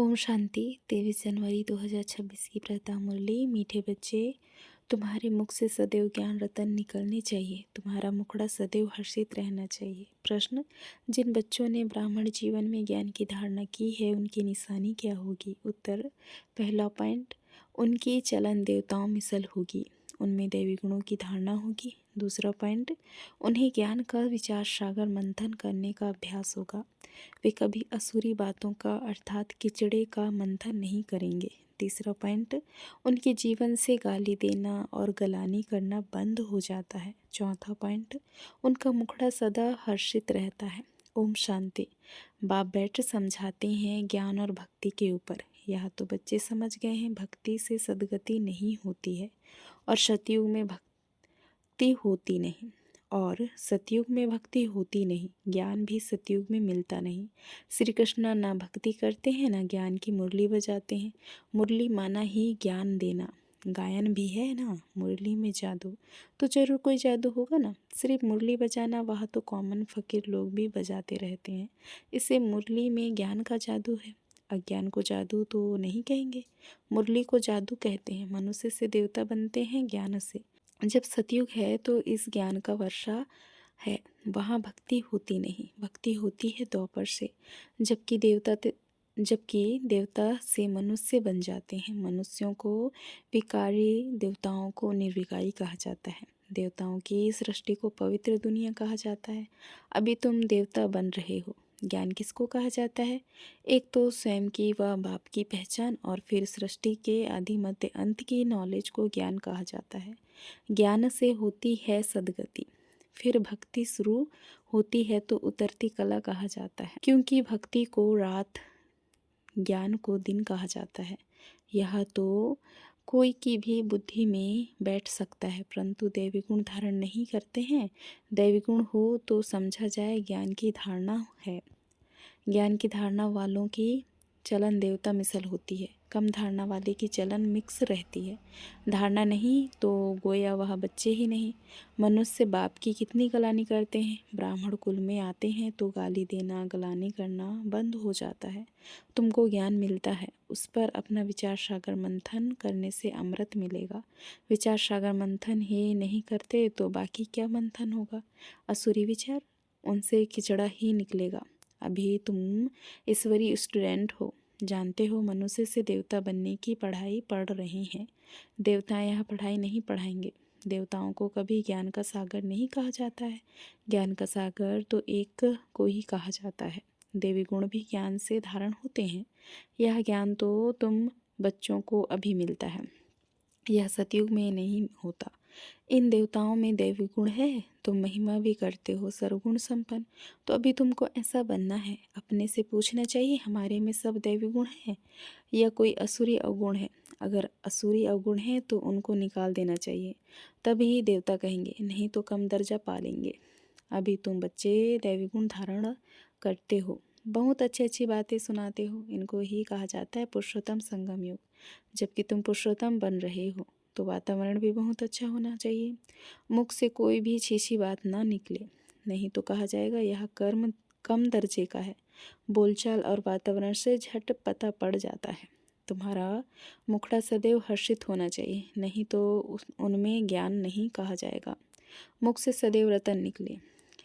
ओम शांति। 23 जनवरी 2026 की प्रातः मुरली। मीठे बच्चे, तुम्हारे मुख से सदैव ज्ञान रतन निकलने चाहिए। तुम्हारा मुखड़ा सदैव हर्षित रहना चाहिए। प्रश्न, जिन बच्चों ने ब्राह्मण जीवन में ज्ञान की धारणा की है उनकी निशानी क्या होगी? उत्तर, पहला पॉइंट, उनकी चलन देवताओं मिसल होगी, उनमें दैवी गुणों की धारणा होगी। दूसरा पॉइंट, उन्हें ज्ञान का विचार सागर मंथन करने का अभ्यास होगा। वे कभी असुरी बातों का अर्थात किचड़े का मंथन नहीं करेंगे। तीसरा पॉइंट, उनके जीवन से गाली देना और गलानी करना बंद हो जाता है। चौथा पॉइंट, उनका मुखड़ा सदा हर्षित रहता है। ओम शांति। बाप बैठ समझाते हैं ज्ञान और भक्ति के ऊपर। यह तो बच्चे समझ गए हैं, भक्ति से सद्गति नहीं होती है और सतयुग में भक्ति होती नहीं, और सतयुग में भक्ति होती नहीं। ज्ञान भी सतयुग में मिलता नहीं। श्री कृष्ण ना भक्ति करते हैं ना ज्ञान की मुरली बजाते हैं। मुरली माना ही ज्ञान देना। गायन भी है ना, मुरली में जादू, तो जरूर कोई जादू होगा ना। सिर्फ मुरली बजाना वह तो कॉमन फकीर लोग भी बजाते रहते हैं। इससे मुरली में ज्ञान का जादू है। अज्ञान को जादू तो नहीं कहेंगे, मुरली को जादू कहते हैं। मनुष्य से देवता बनते हैं ज्ञान से। जब सतयुग है तो इस ज्ञान का वर्षा है, वहाँ भक्ति होती नहीं, भक्ति होती है द्वापर से। जबकि देवता से मनुष्य बन जाते हैं। मनुष्यों को विकारी, देवताओं को निर्विकारी कहा जाता है। देवताओं की सृष्टि को पवित्र दुनिया कहा जाता है। अभी तुम देवता बन रहे हो। ज्ञान किसको कहा जाता है? एक तो स्वयं की व बाप की पहचान, और फिर सृष्टि के आदि मध्य अंत की नॉलेज को ज्ञान कहा जाता है। ज्ञान से होती है सद्गति। फिर भक्ति शुरू होती है तो उतरती कला कहा जाता है, क्योंकि भक्ति को रात, ज्ञान को दिन कहा जाता है। यह तो कोई की भी बुद्धि में बैठ सकता है, परंतु दैवी गुण धारण नहीं करते हैं। दैवी गुण हो तो समझा जाए ज्ञान की धारणा है। ज्ञान की धारणा वालों की चलन देवता मिसल होती है, कम धारणा वाले की चलन मिक्स रहती है। धारणा नहीं तो गोया वह बच्चे ही नहीं। मनुष्य बाप की कितनी गलानी करते हैं। ब्राह्मण कुल में आते हैं तो गाली देना, गलानी करना बंद हो जाता है। तुमको ज्ञान मिलता है, उस पर अपना विचार सागर मंथन करने से अमृत मिलेगा। विचार सागर मंथन ही नहीं करते तो बाकी क्या मंथन होगा? असुरी विचार, उनसे खिचड़ा ही निकलेगा। अभी तुम ईश्वरीय स्टूडेंट हो, जानते हो मनुष्य से देवता बनने की पढ़ाई पढ़ रहे हैं। देवता यह पढ़ाई नहीं पढ़ाएंगे। देवताओं को कभी ज्ञान का सागर नहीं कहा जाता है। ज्ञान का सागर तो एक को ही कहा जाता है। देवी गुण भी ज्ञान से धारण होते हैं। यह ज्ञान तो तुम बच्चों को अभी मिलता है, यह सतयुग में नहीं होता। इन देवताओं में दैवी गुण है, तुम महिमा भी करते हो सर्वगुण संपन्न। तो अभी तुमको ऐसा बनना है। अपने से पूछना चाहिए, हमारे में सब दैवी गुण हैं या कोई असुरी अवगुण है? अगर असुरी अवगुण है तो उनको निकाल देना चाहिए, तभी देवता कहेंगे, नहीं तो कम दर्जा पा लेंगे। अभी तुम बच्चे दैवी गुण धारण करते हो, बहुत अच्छी अच्छी बातें सुनाते हो, इनको ही कहा जाता है पुरुषोत्तम संगम युग। जबकि तुम पुरुषोत्तम बन रहे हो तो वातावरण भी बहुत अच्छा होना चाहिए। मुख से कोई भी छीछी बात ना निकले, नहीं तो कहा जाएगा यह कर्म कम दर्जे का है। बोलचाल और वातावरण से झट पता पड़ जाता है। तुम्हारा मुखड़ा सदैव हर्षित होना चाहिए, नहीं तो उनमें ज्ञान नहीं कहा जाएगा। मुख से सदैव रतन निकले।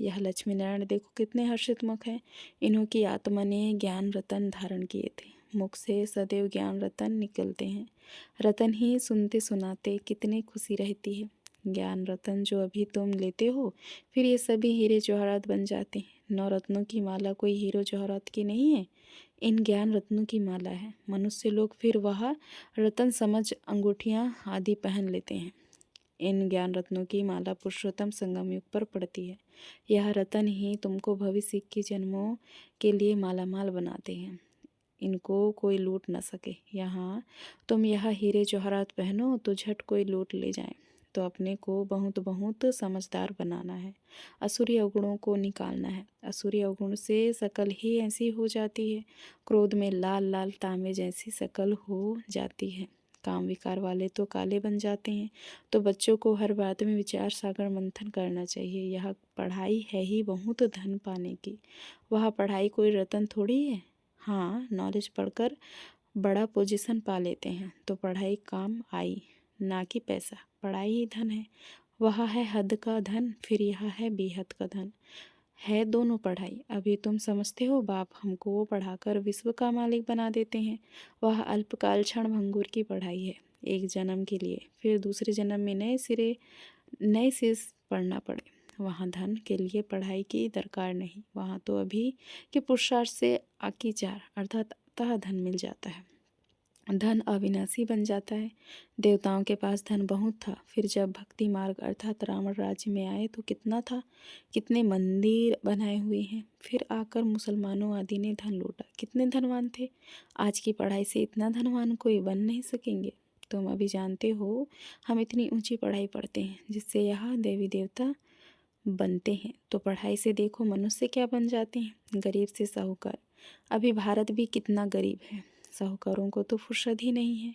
यह लक्ष्मी नारायण देखो कितने हर्षित मुख हैं। इन्हों की आत्मा ने ज्ञान रतन धारण किए थे। मुख से सदैव ज्ञान रतन निकलते हैं। रतन ही सुनते सुनाते कितनी खुशी रहती है। ज्ञान रतन जो अभी तुम लेते हो, फिर ये सभी हीरे जवाहरात बन जाते हैं। 9 रत्नों की माला कोई हीरो जवाहरात की नहीं है, इन ज्ञान रत्नों की माला है। मनुष्य लोग फिर वह रतन समझ अंगूठियाँ आदि पहन लेते हैं। इन ज्ञान रत्नों की माला पुरुषोत्तम संगम युग पर पड़ती है। यह रतन ही तुमको भविष्य के जन्मों के लिए मालामाल बनाते हैं। इनको कोई लूट न सके। यहाँ तुम यह हीरे जवाहरात पहनो तो झट कोई लूट ले जाए। तो अपने को बहुत बहुत समझदार बनाना है, असुरी अवगुणों को निकालना है। असुरी अवगुण से शकल ही ऐसी हो जाती है, क्रोध में लाल लाल तांबे जैसी शकल हो जाती है। काम विकार वाले तो काले बन जाते हैं। तो बच्चों को हर बात में विचार सागर मंथन करना चाहिए। यह पढ़ाई है ही बहुत धन पाने की। वह पढ़ाई कोई रतन थोड़ी है। हाँ, नॉलेज पढ़कर बड़ा पोजीशन पा लेते हैं तो पढ़ाई काम आई, ना कि पैसा। पढ़ाई ही धन है। वह है हद का धन, फिर यह है बेहद का धन। है दोनों पढ़ाई। अभी तुम समझते हो बाप हमको पढ़ाकर विश्व का मालिक बना देते हैं। वह अल्पकाल क्षण भंगुर की पढ़ाई है, एक जन्म के लिए, फिर दूसरे जन्म में नए सिरे से पढ़ना पड़े। वहाँ धन के लिए पढ़ाई की दरकार नहीं। वहाँ तो अभी के पुरुषार्थ से आकीचार अर्थात अतः धन मिल जाता है। धन अविनाशी बन जाता है। देवताओं के पास धन बहुत था, फिर जब भक्ति मार्ग अर्थात रावण राज्य में आए तो कितना था, कितने मंदिर बनाए हुए हैं। फिर आकर मुसलमानों आदि ने धन लूटा, कितने धनवान थे। आज की पढ़ाई से इतना धनवान कोई बन नहीं सकेंगे। तुम अभी जानते हो हम इतनी ऊंची पढ़ाई पढ़ते हैं जिससे यहाँ देवी देवता बनते हैं, तो पढ़ाई से देखो मनुष्य क्या बन जाते हैं, गरीब से साहूकार। अभी भारत भी कितना गरीब है। साहूकारों को तो फुर्सत ही नहीं है।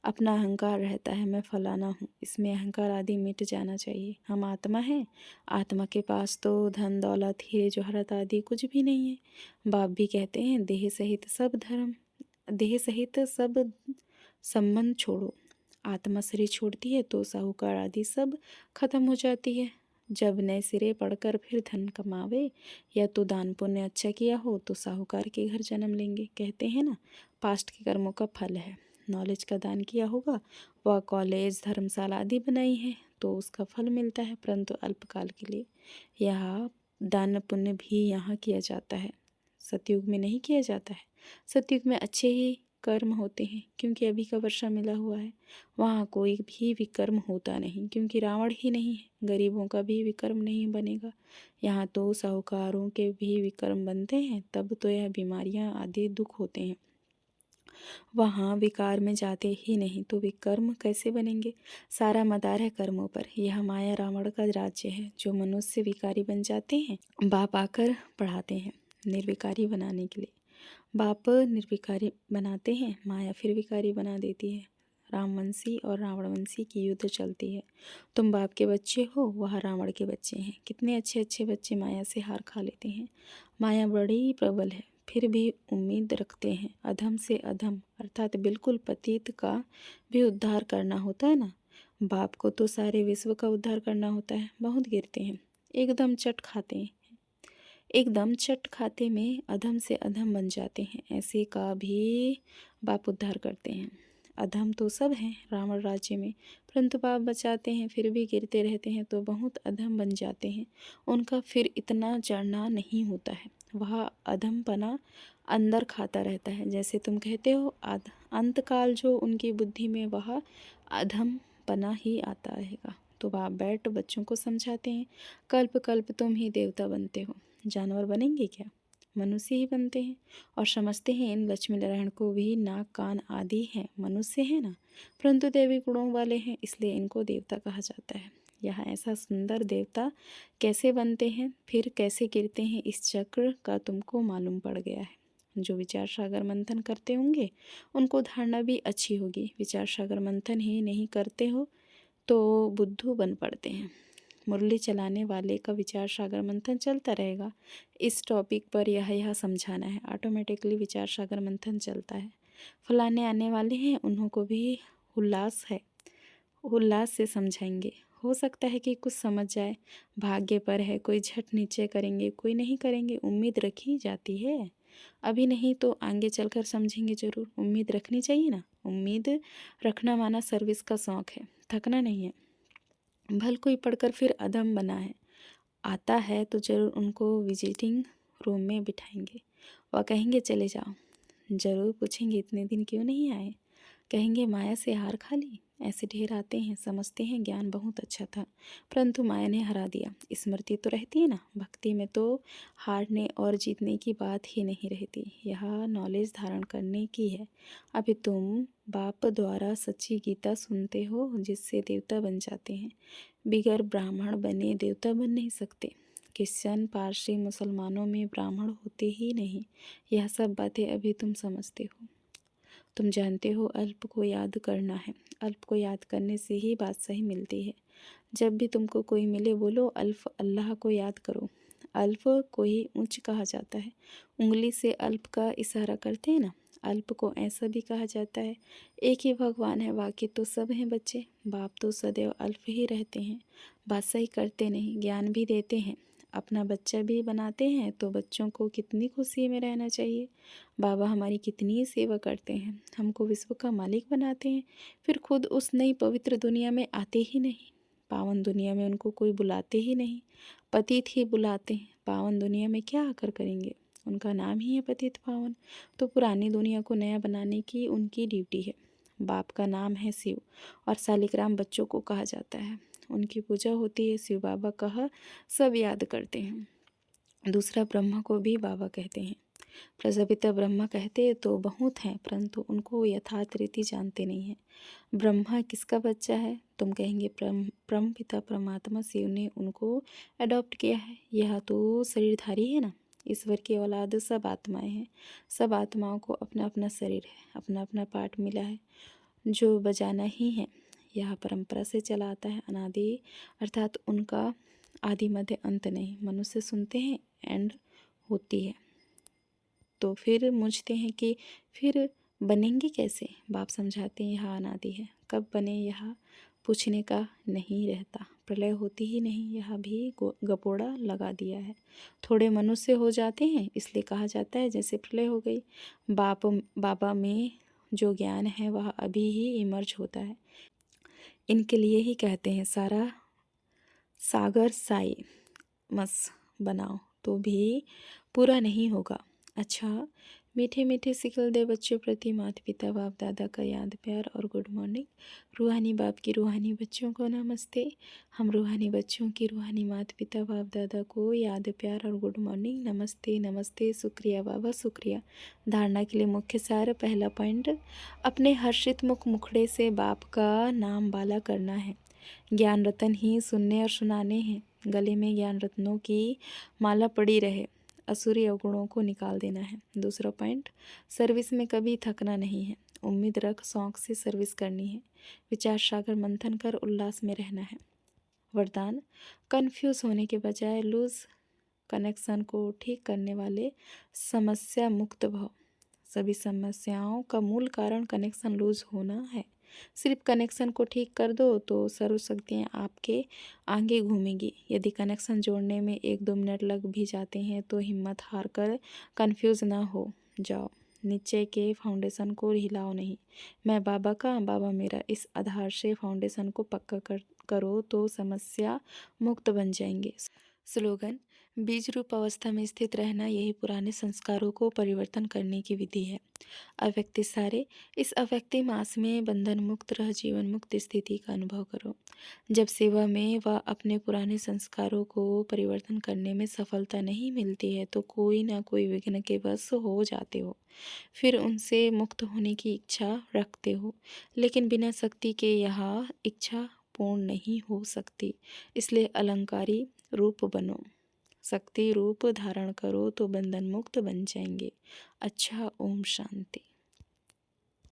अपना अहंकार रहता है, मैं फलाना हूँ। इसमें अहंकार आदि मिट जाना चाहिए। हम आत्मा हैं। आत्मा के पास तो धन दौलत हीरे जवाहरात आदि कुछ भी नहीं है। बाप भी कहते हैं देह सहित सब संबंध छोड़ो। आत्मा शरीर छोड़ती है तो साहूकार आदि सब खत्म हो जाती है। जब नए सिरे पढ़कर फिर धन कमावे, या तो दान पुण्य अच्छा किया हो तो साहूकार के घर जन्म लेंगे। कहते हैं ना, पास्ट के कर्मों का फल है। नॉलेज का दान किया होगा, वह कॉलेज धर्मशाला आदि बनाई है तो उसका फल मिलता है, परंतु अल्पकाल के लिए। यह दान पुण्य भी यहाँ किया जाता है, सतयुग में नहीं किया जाता है। सतयुग में अच्छे ही कर्म होते हैं क्योंकि अभी का वर्षा मिला हुआ है। वहाँ कोई भी विकर्म होता नहीं क्योंकि रावण ही नहीं है। गरीबों का भी विकर्म नहीं बनेगा। यहाँ तो साहूकारों के भी विकर्म बनते हैं, तब तो यह बीमारियाँ आदि दुख होते हैं। वहाँ विकार में जाते ही नहीं तो विकर्म कैसे बनेंगे। सारा मदार है कर्मों पर। यह माया रावण का राज्य है। जो मनुष्य विकारी बन जाते हैं, बाप आकर पढ़ाते हैं निर्विकारी बनाने के लिए। बाप निर्विकारी बनाते हैं, माया फिर विकारी बना देती है। रामवंशी और रावणवंशी की युद्ध चलती है। तुम बाप के बच्चे हो, वह रावण के बच्चे हैं। कितने अच्छे अच्छे बच्चे माया से हार खा लेते हैं। माया बड़ी प्रबल है, फिर भी उम्मीद रखते हैं। अधम से अधम अर्थात बिल्कुल पतित का भी उद्धार करना होता है ना। बाप को तो सारे विश्व का उद्धार करना होता है। बहुत गिरते हैं, एकदम चट खाते में अधम से अधम बन जाते हैं। ऐसे का भी बाप उद्धार करते हैं। अधम तो सब हैं रावण राज्य में, परंतु बाप बचाते हैं। फिर भी गिरते रहते हैं तो बहुत अधम बन जाते हैं। उनका फिर इतना चढ़ना नहीं होता है। वह अधमपना अंदर खाता रहता है। जैसे तुम कहते हो अंतकाल जो उनकी बुद्धि में वह अधमपना ही आता रहेगा। तो बाप बैठ बच्चों को समझाते हैं, कल्प कल्प तुम ही देवता बनते हो। जानवर बनेंगे क्या, मनुष्य ही बनते हैं। और समझते हैं इन लक्ष्मी नारायण को भी नाक कान आदि हैं, मनुष्य हैं ना, परंतु देवी गुणों वाले हैं, इसलिए इनको देवता कहा जाता है। यहाँ ऐसा सुंदर देवता कैसे बनते हैं, फिर कैसे गिरते हैं, इस चक्र का तुमको मालूम पड़ गया है। जो विचार सागर मंथन करते होंगे उनको धारणा भी अच्छी होगी। विचार सागर मंथन ही नहीं करते हो तो बुद्धू बन पड़ते हैं। मुरली चलाने वाले का विचार सागर मंथन चलता रहेगा। इस टॉपिक पर यह समझाना है, ऑटोमेटिकली विचार सागर मंथन चलता है। फलाने आने वाले हैं, उन्हों को भी उल्लास है, उल्लास से समझाएंगे। हो सकता है कि कुछ समझ जाए, भाग्य पर है। कोई झट नीचे करेंगे, कोई नहीं करेंगे। उम्मीद रखी जाती है, अभी नहीं तो आगे चलकर समझेंगे ज़रूर। उम्मीद रखनी चाहिए ना। उम्मीद रखना माना सर्विस का शौक़ है, थकना नहीं है। भल कोई पढ़कर फिर अधम बना है आता है तो ज़रूर उनको विजिटिंग रूम में बिठाएंगे। वह कहेंगे चले जाओ। ज़रूर पूछेंगे इतने दिन क्यों नहीं आए। कहेंगे माया से हार खा ली। ऐसे ढेर आते हैं, समझते हैं ज्ञान बहुत अच्छा था, परंतु माया ने हरा दिया। स्मृति तो रहती है ना। भक्ति में तो हारने और जीतने की बात ही नहीं रहती। यह नॉलेज धारण करने की है। अभी तुम बाप द्वारा सच्ची गीता सुनते हो जिससे देवता बन जाते हैं। बिगर ब्राह्मण बने देवता बन नहीं सकते। क्रिश्चियन पारसी मुसलमानों में ब्राह्मण होते ही नहीं। यह सब बातें अभी तुम समझते हो। तुम जानते हो अल्प को याद करना है। अल्प को याद करने से ही बात सही मिलती है। जब भी तुमको कोई मिले बोलो अल्फ अल्लाह को याद करो। अल्प को ही उच्च कहा जाता है। उंगली से अल्प का इशारा करते हैं ना, अल्प को ऐसा भी कहा जाता है। एक ही भगवान है, बाकी तो सब हैं बच्चे। बाप तो सदैव अल्प ही रहते हैं, बादशाही करते नहीं, ज्ञान भी देते हैं, अपना बच्चा भी बनाते हैं। तो बच्चों को कितनी खुशी में रहना चाहिए। बाबा हमारी कितनी सेवा करते हैं, हमको विश्व का मालिक बनाते हैं, फिर खुद उस नई पवित्र दुनिया में आते ही नहीं। पावन दुनिया में उनको कोई बुलाते ही नहीं, पतित ही बुलाते हैं। पावन दुनिया में क्या आकर करेंगे, उनका नाम ही है पतित पावन। तो पुरानी दुनिया को नया बनाने की उनकी ड्यूटी है। बाप का नाम है शिव और शालिग्राम बच्चों को कहा जाता है। उनकी पूजा होती है, शिव बाबा कहा सब याद करते हैं। दूसरा ब्रह्मा को भी बाबा कहते हैं। प्रजापिता ब्रह्मा कहते तो बहुत हैं, परंतु उनको यथार्थ रीति जानते नहीं हैं। ब्रह्मा किसका बच्चा है, तुम कहेंगे परम पिता परमात्मा शिव ने उनको अडॉप्ट किया है। यह तो शरीरधारी है ना, ईश्वर की औलाद सब आत्माएं हैं। सब आत्माओं को अपना अपना शरीर है, अपना अपना पार्ट मिला है जो बजाना ही है। यह परंपरा से चला आता है, अनादि, अर्थात उनका आदि मध्य अंत नहीं। मनुष्य सुनते हैं एंड होती है, तो फिर मुझते हैं कि फिर बनेंगे कैसे। बाप समझाते हैं यह अनादि है, कब बने यह पूछने का नहीं रहता। प्रलय होती ही नहीं, यह भी गपोड़ा लगा दिया है। थोड़े मनुष्य हो जाते हैं इसलिए कहा जाता है जैसे प्रलय हो गई। बाबा में जो ज्ञान है वह अभी ही इमर्ज होता है। इनके लिए ही कहते हैं सारा सागर साई मस बनाओ तो भी पूरा नहीं होगा। अच्छा, मीठे मीठे सिखल दे बच्चों प्रति माता पिता बाप दादा का याद प्यार और गुड मॉर्निंग। रूहानी बाप की रूहानी बच्चों को नमस्ते। हम रूहानी बच्चों की रूहानी माता पिता बाप दादा को याद प्यार और गुड मॉर्निंग, नमस्ते नमस्ते, शुक्रिया बाबा शुक्रिया। धारणा के लिए मुख्य सार, पहला पॉइंट, अपने हर्षित मुखड़े से बाप का नाम बाला करना है। ज्ञान रतन ही सुनने और सुनाने हैं। गले में ज्ञान रत्नों की माला पड़ी रहे, असुरी अवगुणों को निकाल देना है। दूसरा पॉइंट, सर्विस में कभी थकना नहीं है। उम्मीद रख शौक से सर्विस करनी है। विचार सागर मंथन कर उल्लास में रहना है। वरदान, कन्फ्यूज होने के बजाय लूज कनेक्शन को ठीक करने वाले समस्या मुक्त भव। सभी समस्याओं का मूल कारण कनेक्शन लूज होना है। सिर्फ कनेक्शन को ठीक कर दो तो सर्वशक्तियाँ आपके आगे घूमेगी। यदि कनेक्शन जोड़ने में 1-2 मिनट लग भी जाते हैं तो हिम्मत हार कर कन्फ्यूज़ ना हो जाओ। नीचे के फाउंडेशन को हिलाओ नहीं। मैं बाबा का, बाबा मेरा, इस आधार से फाउंडेशन को पक्का करो तो समस्या मुक्त बन जाएंगे। स्लोगन, बीज रूप अवस्था में स्थित रहना यही पुराने संस्कारों को परिवर्तन करने की विधि है। अव्यक्ति सारे, इस अव्यक्ति मास में बंधन मुक्त रह जीवन मुक्त स्थिति का अनुभव करो। जब सेवा में व अपने पुराने संस्कारों को परिवर्तन करने में सफलता नहीं मिलती है तो कोई ना कोई विघ्न के वश हो जाते हो, फिर उनसे मुक्त होने की इच्छा रखते हो, लेकिन बिना शक्ति के यह इच्छा पूर्ण नहीं हो सकती। इसलिए अलंकारी रूप बनो, शक्ति रूप धारण करो तो बंधन मुक्त बन जाएंगे। अच्छा, ओम शांति।